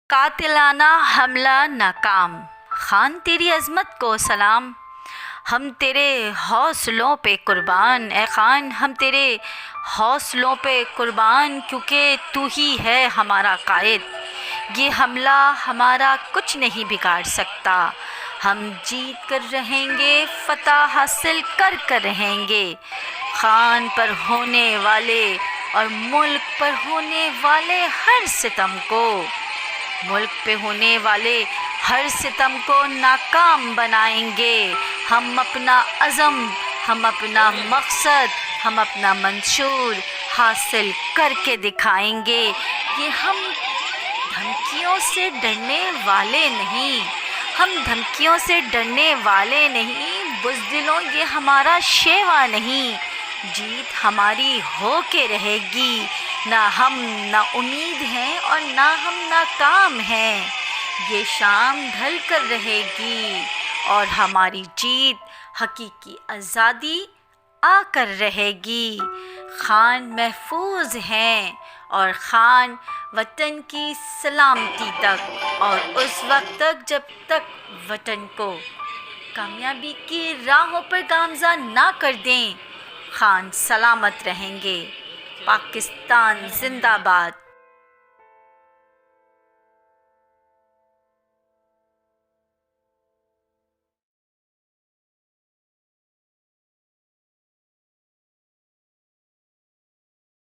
قاتلانہ حملہ ناکام۔ خان تیری عظمت کو سلام، ہم تیرے حوصلوں پہ قربان، اے خان ہم تیرے حوصلوں پہ قربان، کیونکہ تو ہی ہے ہمارا قائد، یہ حملہ ہمارا کچھ نہیں بگاڑ سکتا، ہم جیت کر رہیں گے، فتح حاصل کر کر رہیں گے۔ خان پر ہونے والے اور ملک پر ہونے والے ہر ستم کو، ملک پہ ہونے والے ہر ستم کو ناکام بنائیں گے۔ ہم اپنا عزم، ہم اپنا مقصد، ہم اپنا منشور حاصل کر کے دکھائیں گے۔ یہ ہم دھمکیوں سے ڈرنے والے نہیں، ہم دھمکیوں سے ڈرنے والے نہیں، بزدلوں یہ ہمارا شیوا نہیں، جیت ہماری ہو کے رہے گی، نہ ہم نا امید ہیں اور نہ ہم ناکام ہیں۔ یہ شام ڈھل کر رہے گی اور ہماری جیت حقیقی آزادی آ کر رہے گی۔ خان محفوظ ہیں اور خان وطن کی سلامتی تک، اور اس وقت تک جب تک وطن کو کامیابی کی راہوں پر گامزن نہ کر دیں، خان سلامت رہیں گے۔ پاکستان زندہ باد۔